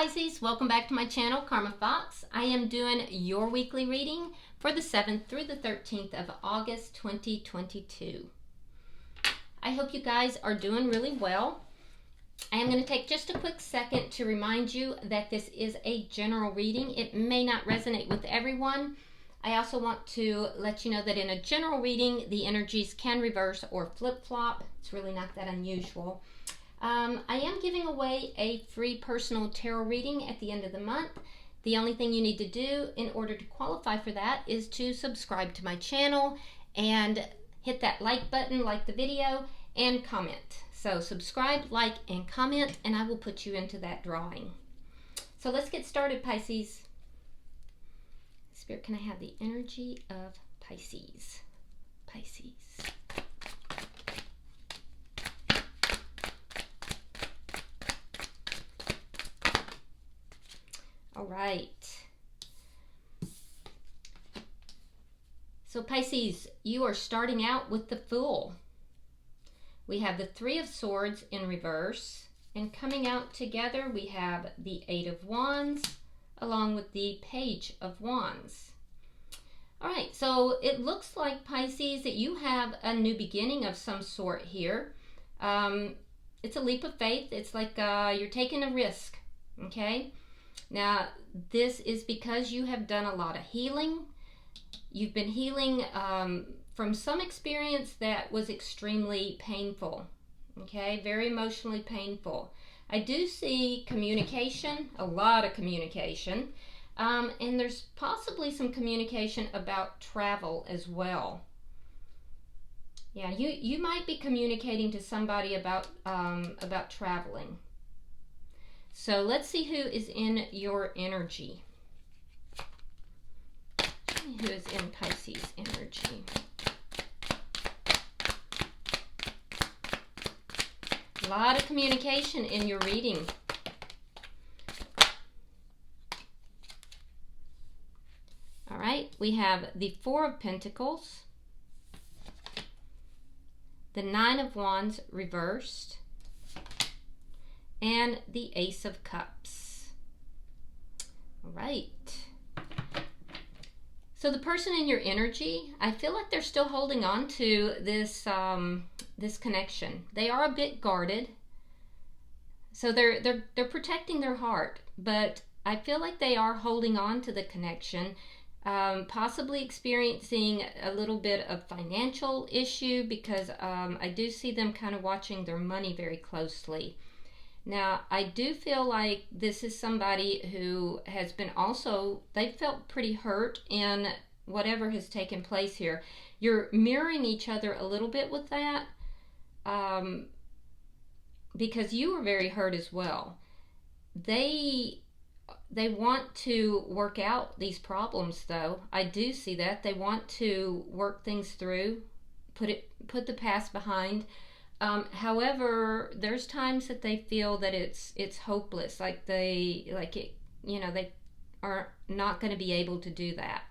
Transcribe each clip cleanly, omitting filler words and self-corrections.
Pisces, welcome back to my channel, Karma Fox. I am doing your weekly reading for the 7th through the 13th of August 2022. I hope you guys are doing really well. I am going to take just a quick second to remind you that this is a general reading. It may not resonate with everyone. I also want to let you know that in a general reading, the energies can reverse or flip-flop. It's really not that unusual. I am giving away a free personal tarot reading at the end of the month. The only thing you need to do in order to qualify for that is to subscribe to my channel and hit that like button, like the video, and comment. So subscribe, like, and comment, and I will put you into that drawing. So let's get started, Pisces. Spirit, can I have the energy of Pisces? Pisces. All right. So Pisces, you are starting out with the Fool. We have the Three of Swords in reverse, and coming out together we have the Eight of Wands along with the Page of Wands. All right, so it looks like, Pisces, that you have a new beginning of some sort here. It's a leap of faith. It's like you're taking a risk, okay? Now, this is because you have done a lot of healing. You've been healing from some experience that was extremely painful, okay? Very emotionally painful. I do see communication, a lot of communication, and there's possibly some communication about travel as well. Yeah, you might be communicating to somebody about traveling. So let's see who is in your energy. Who is in Pisces energy? A lot of communication in your reading. All right, we have the Four of Pentacles, the Nine of Wands reversed, and the Ace of Cups. All right. So the person in your energy, I feel like they're still holding on to this this connection. They are a bit guarded. So they're protecting their heart, but I feel like they are holding on to the connection, possibly experiencing a little bit of financial issue because I do see them kind of watching their money very closely. Now, I do feel like this is somebody who has been also, they felt pretty hurt in whatever has taken place here. You're mirroring each other a little bit with that because you were very hurt as well. They want to work out these problems, though. I do see that. They want to work things through, put the past behind. However, there's times that they feel that it's hopeless, like they are not going to be able to do that.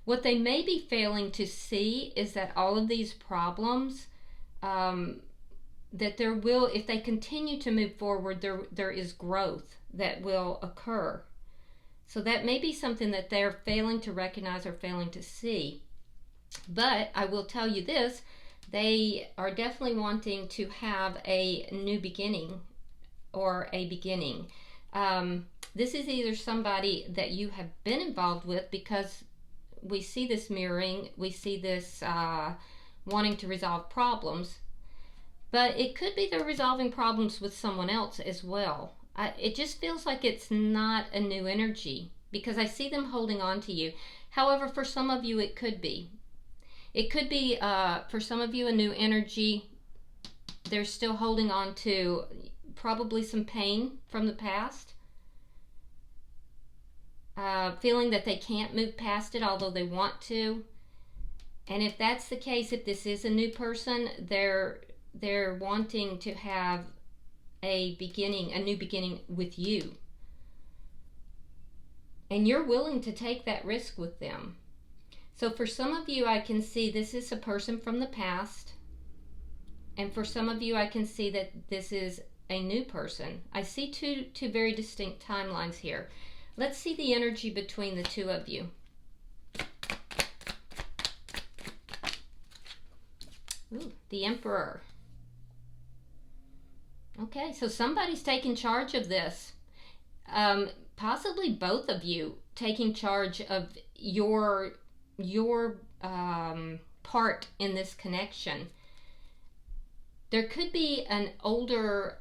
What they may be failing to see is that all of these problems, that there will, if they continue to move forward, there is growth that will occur. So that may be something that they're failing to recognize or failing to see. But I will tell you this. They are definitely wanting to have a new beginning or a beginning. This is either somebody that you have been involved with because we see this mirroring, we see this wanting to resolve problems, but it could be they're resolving problems with someone else as well. It just feels like it's not a new energy because I see them holding on to you. However, for some of you, it could be. It could be, for some of you, a new energy. They're still holding on to probably some pain from the past. Feeling that they can't move past it, although they want to. And if that's the case, if this is a new person, they're wanting to have a new beginning with you. And you're willing to take that risk with them. So for some of you, I can see this is a person from the past. And for some of you, I can see that this is a new person. I see two very distinct timelines here. Let's see the energy between the two of you. Ooh, the Emperor. Okay, so somebody's taking charge of this. Possibly both of you taking charge of your part in this connection. There could be an older,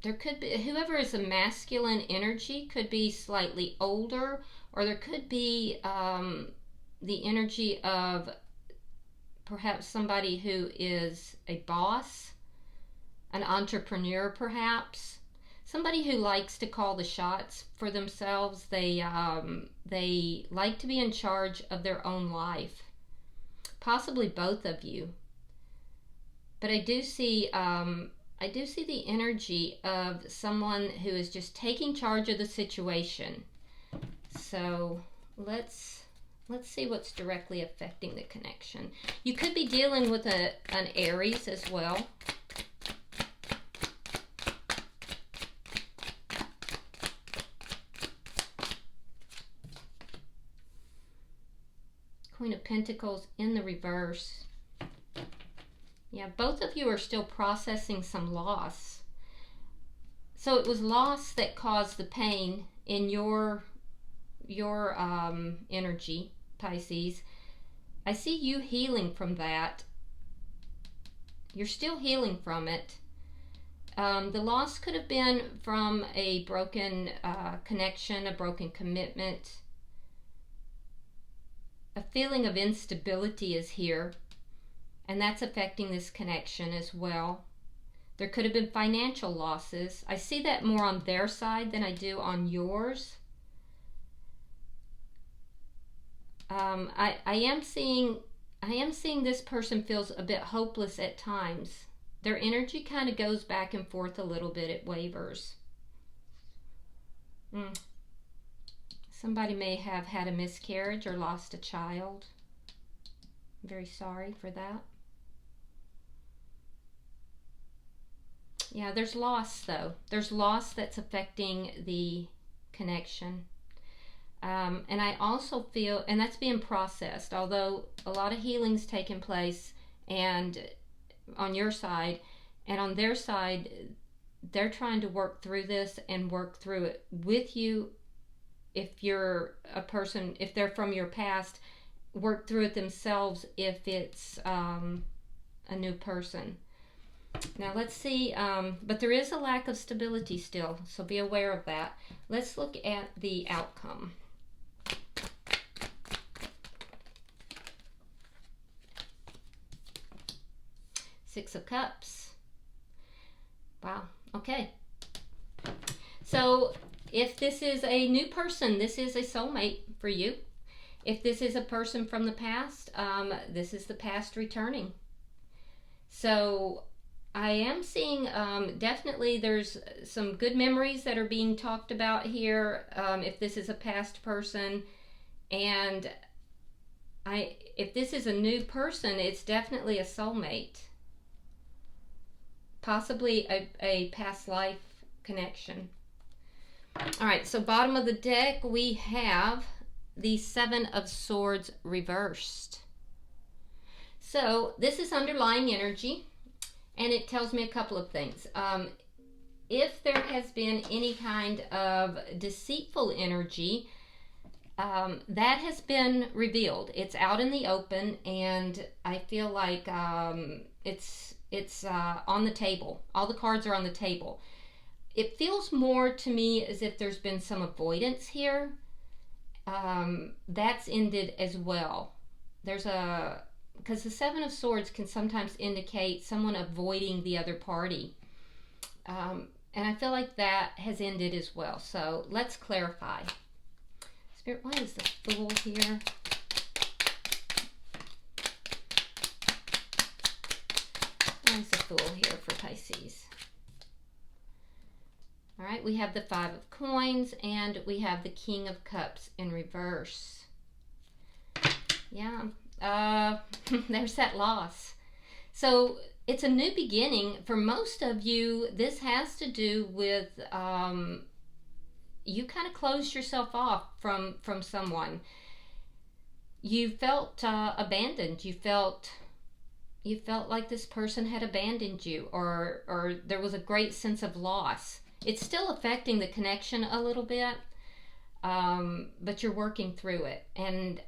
there could be, whoever is a masculine energy could be slightly older, or there could be the energy of perhaps somebody who is a boss, an entrepreneur perhaps, somebody who likes to call the shots for themselves. They like to be in charge of their own life. Possibly both of you. But I do see the energy of someone who is just taking charge of the situation. So let's see what's directly affecting the connection. You could be dealing with an Aries as well. Queen of Pentacles in the reverse. Yeah, both of you are still processing some loss. So it was loss that caused the pain in your energy, Pisces. I see you healing from that. You're still healing from it. The loss could have been from a broken connection, a broken commitment. A feeling of instability is here, and that's affecting this connection as well. There could have been financial losses. I see that more on their side than I do on yours. I am seeing this person feels a bit hopeless at times. Their energy kind of goes back and forth a little bit. It wavers. Somebody may have had a miscarriage or lost a child. I'm very sorry for that. Yeah, there's loss though. There's loss that's affecting the connection. And I also feel, and that's being processed, although a lot of healing's taken place, and on your side, and on their side, they're trying to work through this and work through it with you. If you're a person, if they're from your past, work through it themselves if it's a new person. Now let's see, but there is a lack of stability still, so be aware of that. Let's look at the outcome. Six of Cups. Wow, okay. So if this is a new person, this is a soulmate for you. If this is a person from the past, this is the past returning. So I am seeing definitely there's some good memories that are being talked about here, if this is a past person. And if this is a new person, it's definitely a soulmate. Possibly a past life connection. All right, so bottom of the deck, we have the Seven of Swords reversed. So this is underlying energy, and it tells me a couple of things. If there has been any kind of deceitful energy, that has been revealed. It's out in the open, and I feel like it's on the table. All the cards are on the table. It feels more to me as if there's been some avoidance here. That's ended as well. Because the Seven of Swords can sometimes indicate someone avoiding the other party. And I feel like that has ended as well. So let's clarify. Spirit, why is the Fool here? Why is the Fool here for Pisces? All right, we have the Five of Coins, and we have the King of Cups in reverse. Yeah, there's that loss. So it's a new beginning. For most of you, this has to do with you kind of closed yourself off from someone. You felt abandoned. You felt like this person had abandoned you, or there was a great sense of loss. It's still affecting the connection a little bit, but you're working through it. And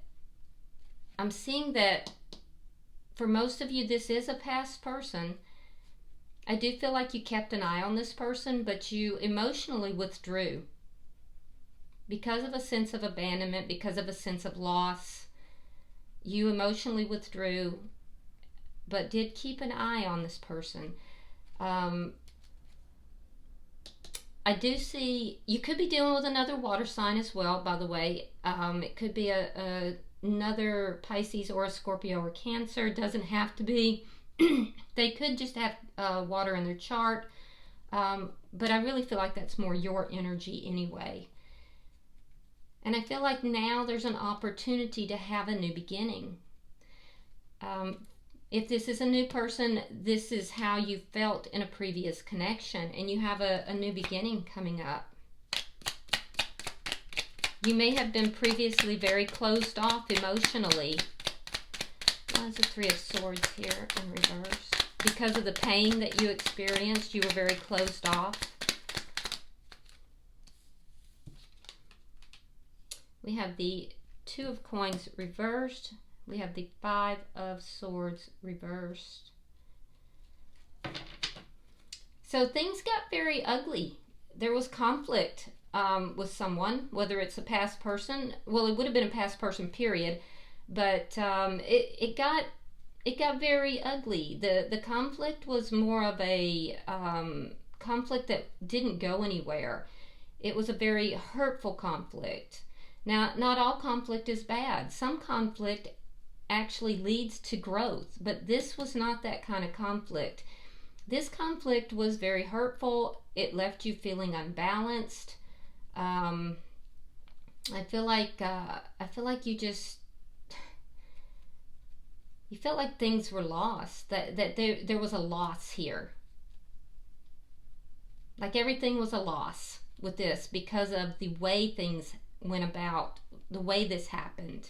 I'm seeing that for most of you, this is a past person. I do feel like you kept an eye on this person, but you emotionally withdrew because of a sense of abandonment, because of a sense of loss. You emotionally withdrew, but did keep an eye on this person. I do see you could be dealing with another water sign as well, by the way. It could be another Pisces or a Scorpio or Cancer. It doesn't have to be. They could just have water in their chart. But I really feel like that's more your energy anyway. And I feel like now there's an opportunity to have a new beginning. If this is a new person, this is how you felt in a previous connection, and you have a new beginning coming up. You may have been previously very closed off emotionally. Why is the Three of Swords here in reverse? Because of the pain that you experienced, you were very closed off. We have the Two of Coins reversed. We have the Five of Swords reversed. So things got very ugly. There was conflict with someone, whether it's a past person. Well, it would have been a past person, period. But it got very ugly. The conflict was more of a conflict that didn't go anywhere. It was a very hurtful conflict. Now, not all conflict is bad. Some conflict actually leads to growth, but this was not that kind of conflict. This conflict was very hurtful. It left you feeling unbalanced. I feel like you felt like things were lost. That there was a loss here. Like everything was a loss with this because of the way things went about, the way this happened.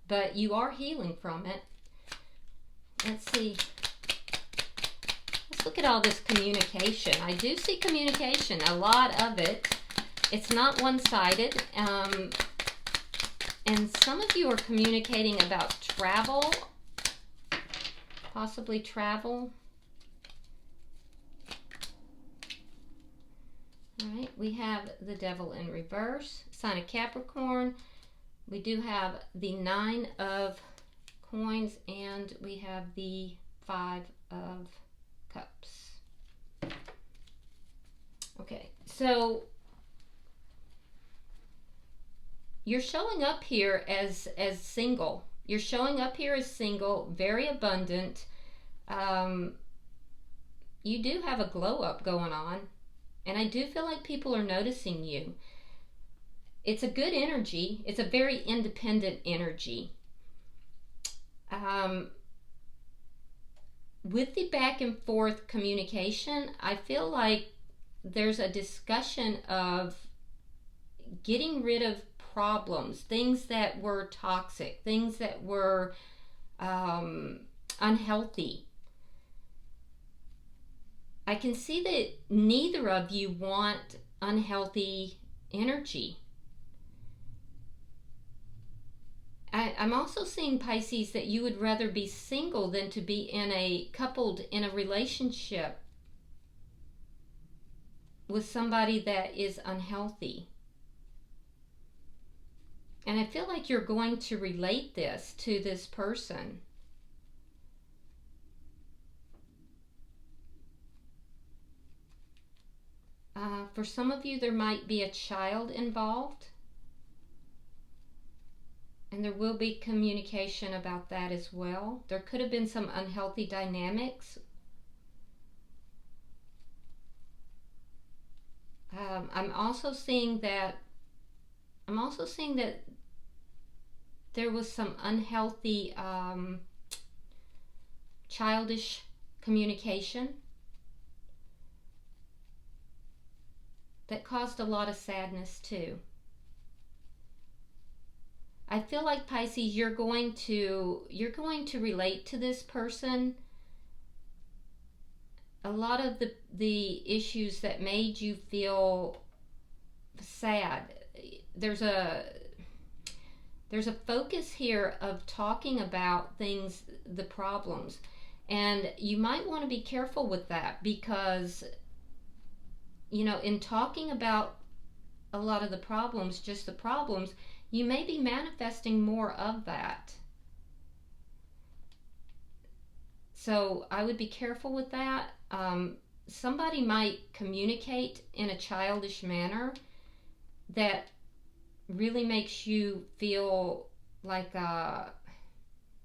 But you are healing from it. Let's see. Let's look at all this communication. I do see communication, a lot of it. It's not one-sided. And some of you are communicating about travel, possibly travel. All right, we have the Devil in reverse, sign of Capricorn. We do have the Nine of Coins, and we have the Five of Cups. Okay, so you're showing up here as single. You're showing up here as single, very abundant. You do have a glow up going on. And I do feel like people are noticing you. It's a good energy. It's a very independent energy. With the back and forth communication, I feel like there's a discussion of getting rid of problems, things that were toxic, things that were unhealthy. I can see that neither of you want unhealthy energy. I'm also seeing, Pisces, that you would rather be single than to be coupled in a relationship with somebody that is unhealthy. And I feel like you're going to relate this to this person. For some of you, there might be a child involved. And there will be communication about that as well. There could have been some unhealthy dynamics. I'm also seeing that there was some unhealthy childish communication that caused a lot of sadness too. I feel like, Pisces, you're going to relate to this person. A lot of the issues that made you feel sad, there's a focus here of talking about things, the problems, and you might want to be careful with that, because in talking about a lot of the problems, just the problems, you may be manifesting more of that. So I would be careful with that. Somebody might communicate in a childish manner that really makes you feel like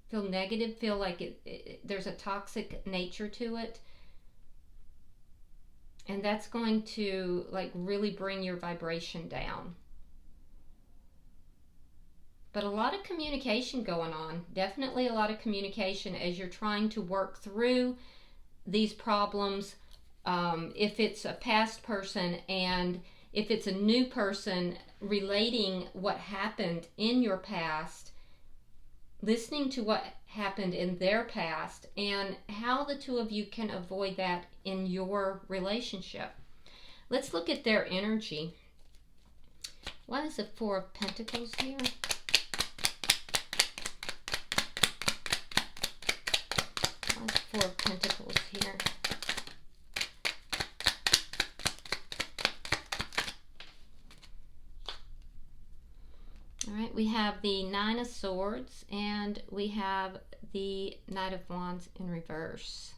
feel negative, feel like there's a toxic nature to it, and that's going to really bring your vibration down. But a lot of communication going on, definitely a lot of communication as you're trying to work through these problems. If it's a past person, and if it's a new person, relating what happened in your past, listening to what happened in their past, and how the two of you can avoid that in your relationship. Let's look at their energy. Why is the Four of Pentacles here? Why is the Four of Pentacles here? All right, we have the Nine of Swords, and we have the Knight of Wands in reverse.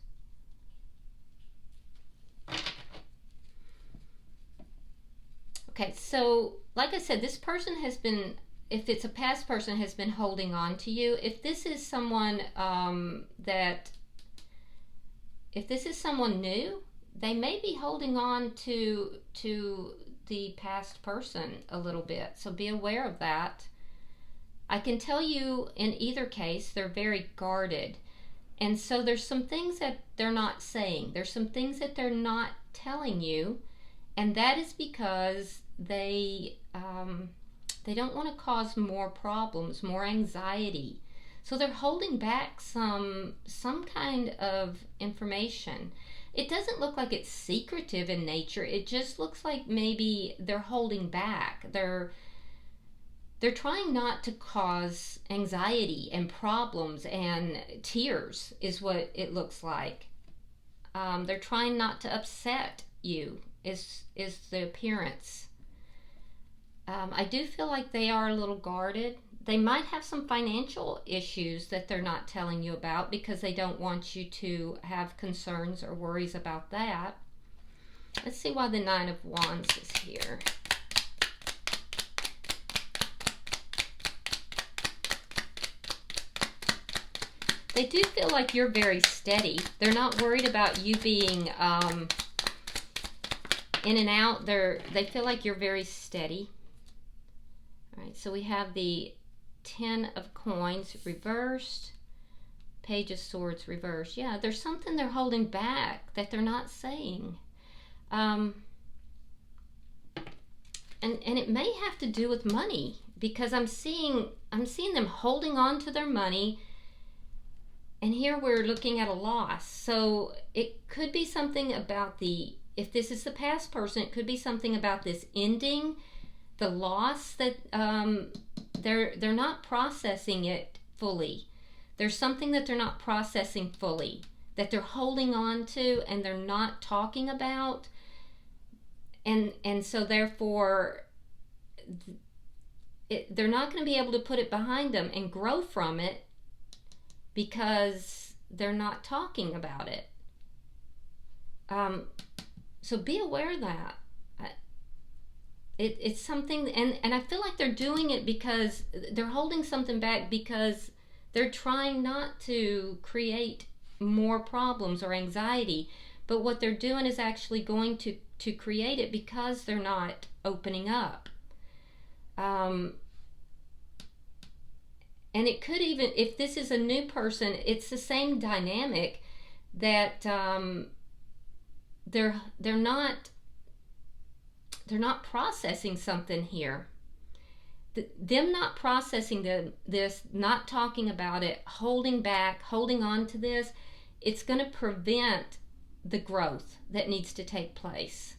Okay, so like I said, this person has been, if it's a past person, has been holding on to you. If this is someone if this is someone new, they may be holding on to the past person a little bit, so be aware of that. I can tell you in either case, they're very guarded, and so there's some things that they're not saying. There's some things that they're not telling you, and that is because they don't want to cause more problems, more anxiety. So they're holding back some kind of information. It doesn't look like it's secretive in nature. It just looks like maybe they're holding back. They're trying not to cause anxiety and problems and tears is what it looks like. They're trying not to upset you is the appearance. I do feel like they are a little guarded. They might have some financial issues that they're not telling you about because they don't want you to have concerns or worries about that. Let's see why the Nine of Wands is here. They do feel like you're very steady. They're not worried about you being in and out. They feel like you're very steady. All right, so we have the Ten of Coins reversed, Page of Swords reversed. Yeah, there's something they're holding back that they're not saying. And it may have to do with money, because I'm seeing them holding on to their money, and here we're looking at a loss. So it could be something about if this is the past person, it could be something about this ending, the loss that they're not processing it fully. There's something that they're not processing fully, that they're holding on to and they're not talking about, and so therefore they're not going to be able to put it behind them and grow from it because they're not talking about it. So be aware of that. It's something, and I feel like they're doing it because they're holding something back because they're trying not to create more problems or anxiety, but what they're doing is actually going to create it because they're not opening up. And it could even, if this is a new person, it's the same dynamic. that they're not processing something here. Them not processing this, not talking about it, holding back, holding on to this, it's going to prevent the growth that needs to take place.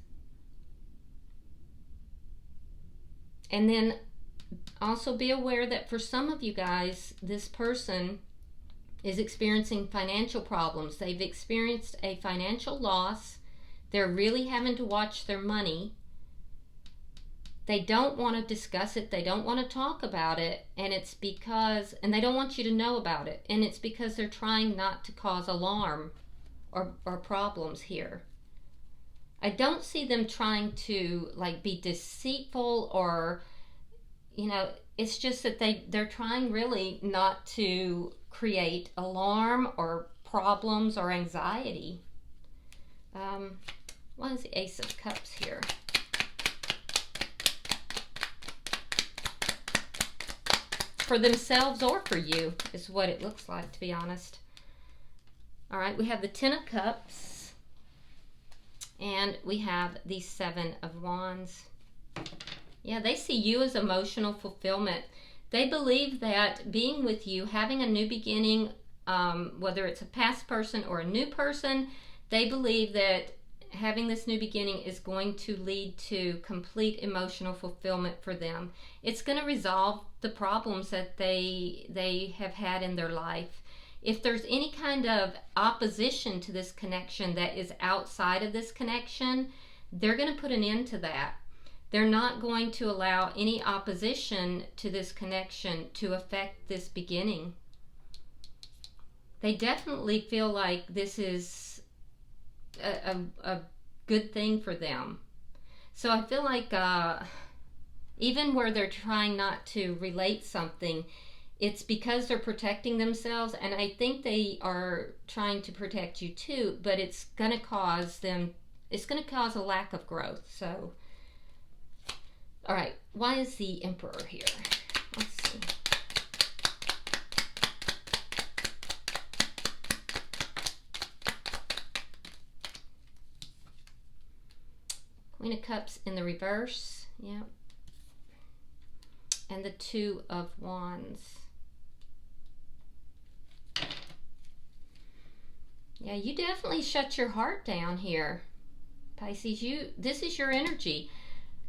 And then also be aware that for some of you guys, this person is experiencing financial problems. They've experienced a financial loss. They're really having to watch their money. They don't want to discuss it. They don't want to talk about it. And it's because, and they don't want you to know about it. And it's because they're trying not to cause alarm or problems here. I don't see them trying to like be deceitful or, you know, it's just that they're trying really not to create alarm or problems or anxiety. What is the Ace of Cups here? For themselves or for you is what it looks like, to be honest. All right, we have the Ten of Cups and we have the Seven of Wands. Yeah, they see you as emotional fulfillment. They believe that being with you, having a new beginning, whether it's a past person or a new person, they believe that having this new beginning is going to lead to complete emotional fulfillment for them. It's going to resolve the problems that they have had in their life. If there's any kind of opposition to this connection that is outside of this connection, they're going to put an end to that. They're not going to allow any opposition to this connection to affect this beginning. They definitely feel like this is a good thing for them. So I feel like even where they're trying not to relate something, it's because they're protecting themselves, and I think they are trying to protect you too, but it's going to cause a lack of growth. So, all right, why is the Emperor here? Let's see. Queen of Cups in the reverse, yeah. And the Two of Wands. Yeah, you definitely shut your heart down here, Pisces. This is your energy.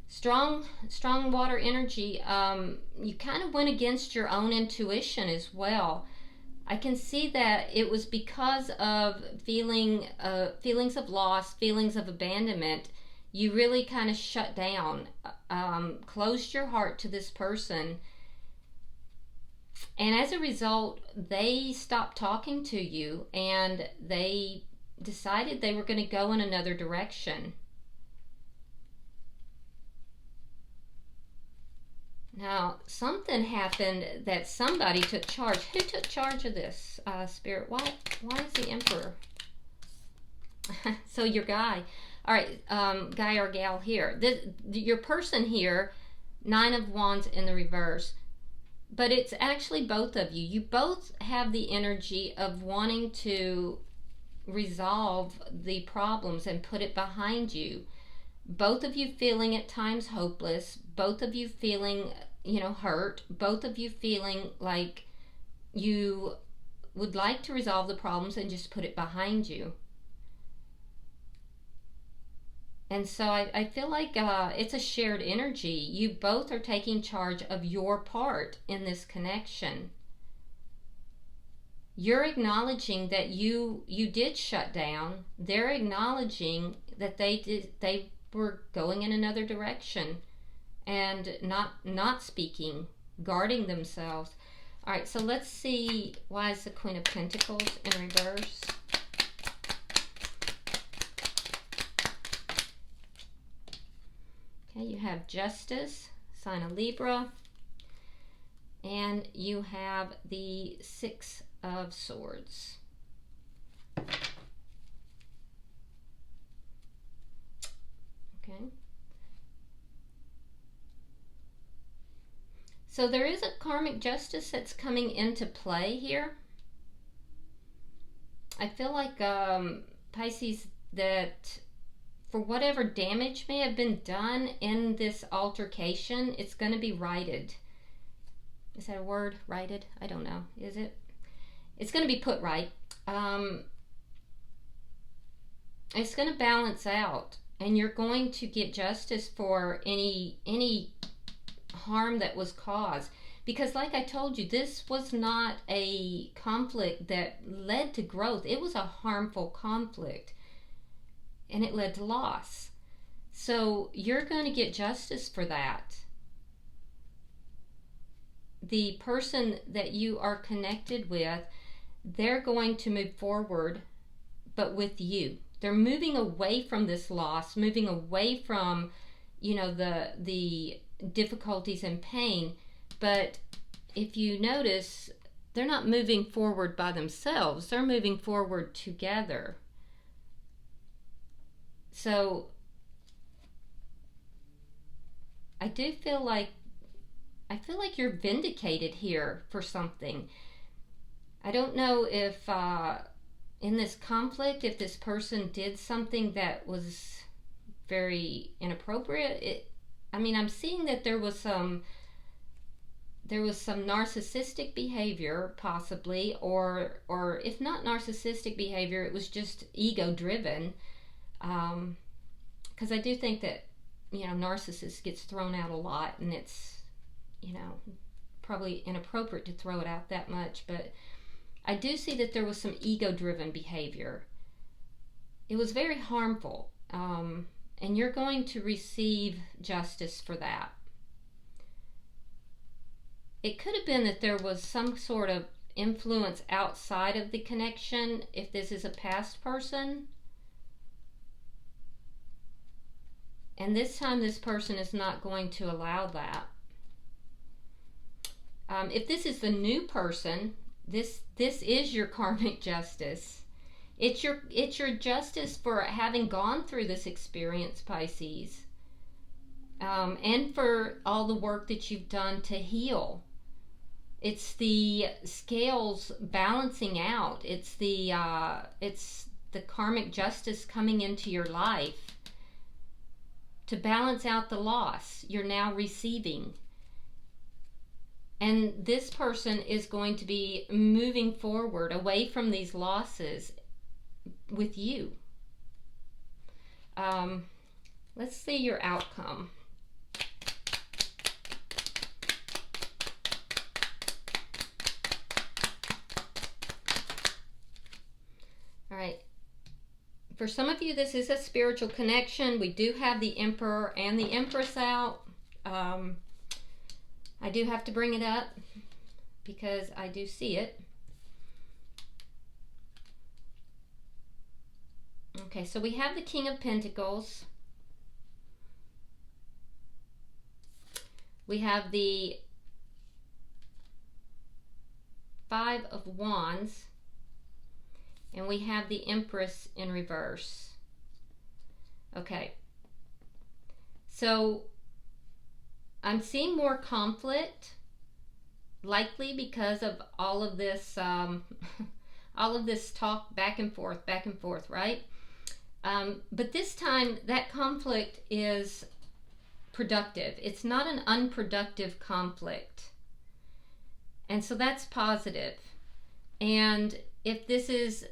Strong water energy. You kind of went against your own intuition as well. I can see that it was because of feelings of loss, feelings of abandonment. You really kind of shut down, closed your heart to this person. And as a result, they stopped talking to you and they decided they were going to go in another direction. Now, something happened that somebody took charge. Who took charge of this, Spirit? Why is the Emperor? So your guy. All right, guy or gal here. Your person here, Nine of Wands in the reverse. But it's actually both of you. You both have the energy of wanting to resolve the problems and put it behind you. Both of you feeling at times hopeless. Both of you feeling, hurt. Both of you feeling like you would like to resolve the problems and just put it behind you. And so I feel like it's a shared energy. You both are taking charge of your part in this connection. You're acknowledging that you did shut down. They're acknowledging that they were going in another direction and not speaking, guarding themselves. All right, so let's see, why is the Queen of Pentacles in reverse? You have Justice, sign of Libra, and you have the Six of Swords. Okay. So there is a karmic justice that's coming into play here. I feel like, Pisces, that for whatever damage may have been done in this altercation, it's going to be righted. Is that a word? Righted? I don't know. Is it? It's going to be put right. It's going to balance out, and you're going to get justice for any harm that was caused. Because like I told you, this was not a conflict that led to growth. It was a harmful conflict, and it led to loss. So you're going to get justice for that. The person that you are connected with, they're going to move forward, but with you. They're moving away from this loss, moving away from, the difficulties and pain. But if you notice, they're not moving forward by themselves. They're moving forward together. So I do feel like you're vindicated here for something. I don't know if in this conflict, if this person did something that was very inappropriate. I'm seeing that there was some narcissistic behavior, possibly, or if not narcissistic behavior, it was just ego driven. Because I do think that narcissist gets thrown out a lot, and it's probably inappropriate to throw it out that much, but I do see that there was some ego-driven behavior. It was very harmful, and you're going to receive justice for that. It could have been that there was some sort of influence outside of the connection, if this is a past person. And this time, this person is not going to allow that. If this is the new person, this is your karmic justice. It's your justice for having gone through this experience, Pisces, and for all the work that you've done to heal. It's the scales balancing out. It's the karmic justice coming into your life to balance out the loss you're now receiving. And this person is going to be moving forward away from these losses with you. Let's see your outcome. All right. For some of you, this is a spiritual connection. We do have the Emperor and the Empress out. I do have to bring it up because I do see it. Okay, so we have the King of Pentacles. We have the Five of Wands. And we have the Empress in reverse. Okay. So I'm seeing more conflict, likely because of all of this talk back and forth, right? But this time, that conflict is productive. It's not an unproductive conflict. And so that's positive. And if this is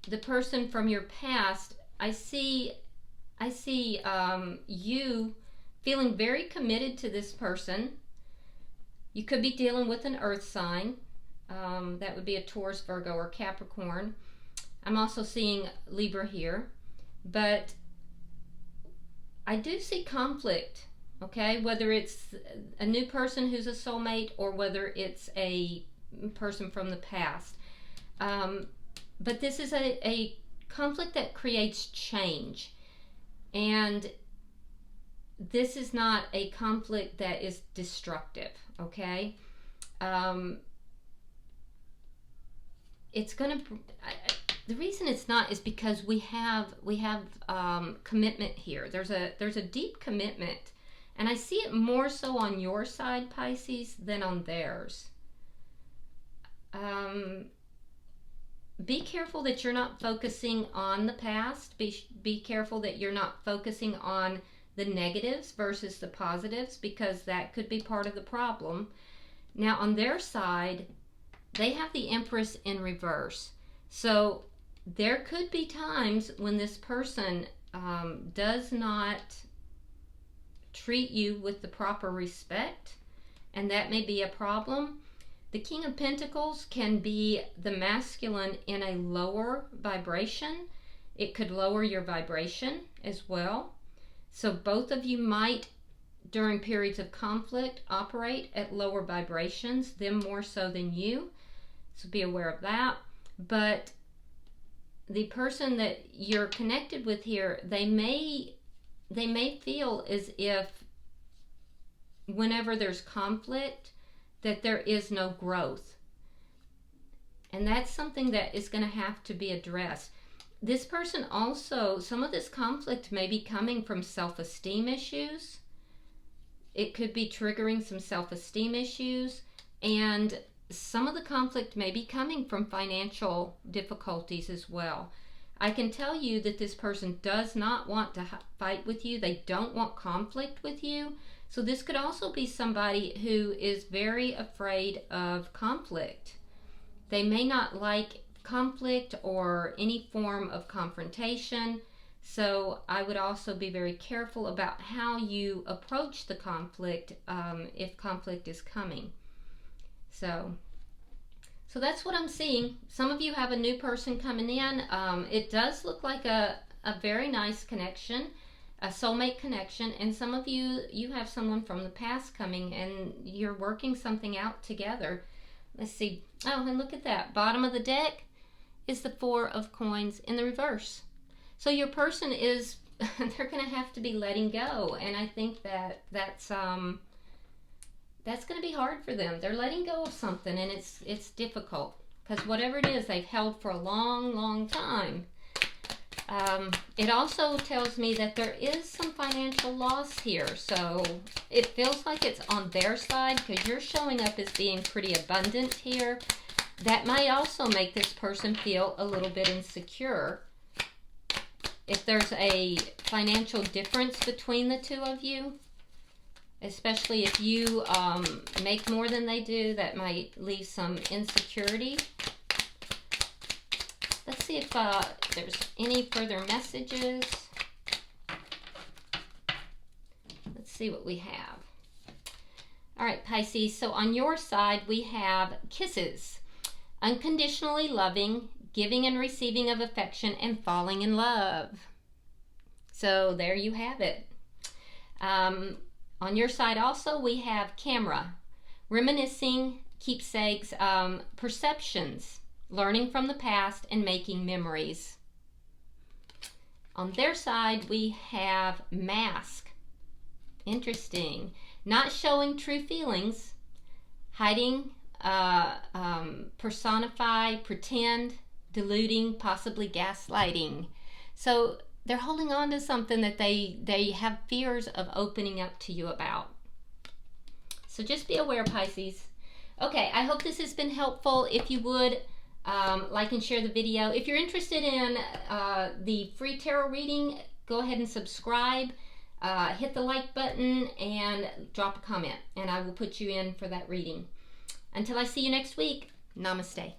the person from your past, I see you feeling very committed to this person. You could be dealing with an earth sign. That would be a Taurus, Virgo, or Capricorn. I'm also seeing Libra here. But I do see conflict, okay? Whether it's a new person who's a soulmate or whether it's a person from the past. But this is a conflict that creates change. And this is not a conflict that is destructive, okay? It's gonna. The reason it's not is because we have commitment here. There's a deep commitment, and I see it more so on your side, Pisces, than on theirs. be careful that you're not focusing on the past. Be careful that you're not focusing on the negatives versus the positives, because that could be part of the problem. Now on their side, they have the Empress in reverse. So there could be times when this person does not treat you with the proper respect, and that may be a problem. The King of Pentacles can be the masculine in a lower vibration. It could lower your vibration as well. So both of you might, during periods of conflict, operate at lower vibrations, them more so than you. So be aware of that. But the person that you're connected with here, they may feel as if whenever there's conflict, that there is no growth. And that's something that is going to have to be addressed. This person also, some of this conflict may be coming from self-esteem issues. It could be triggering some self-esteem issues, and some of the conflict may be coming from financial difficulties as well. I can tell you that this person does not want to fight with you. They don't want conflict with you. So this could also be somebody who is very afraid of conflict. They may not like conflict or any form of confrontation. So I would also be very careful about how you approach the conflict if conflict is coming. So that's what I'm seeing. Some of you have a new person coming in. It does look like a very nice connection, a soulmate connection, and some of you have someone from the past coming and you're working something out together. Let's see. Oh, and look at that. Bottom of the deck is the Four of Coins in the reverse. So your person is, they're going to have to be letting go, and I think that's going to be hard for them. They're letting go of something, and it's difficult because whatever it is they've held for a long, long time. It also tells me that there is some financial loss here, so it feels like it's on their side because you're showing up as being pretty abundant here. That might also make this person feel a little bit insecure. If there's a financial difference between the two of you, especially if you make more than they do, that might leave some insecurity. Let's see if there's any further messages. Let's see what we have. All right, Pisces, so on your side we have kisses. Unconditionally loving, giving and receiving of affection, and falling in love. So there you have it. On your side also we have camera, reminiscing, keepsakes, perceptions, learning from the past, and making memories. On their side we have mask. Interesting. Not showing true feelings, hiding, personify, pretend, deluding, possibly gaslighting. So they're holding on to something that they have fears of opening up to you about. So just be aware, Pisces. Okay, I hope this has been helpful. If you would, like and share the video. If you're interested in the free tarot reading, go ahead and subscribe. Hit the like button and drop a comment, and I will put you in for that reading. Until I see you next week, namaste.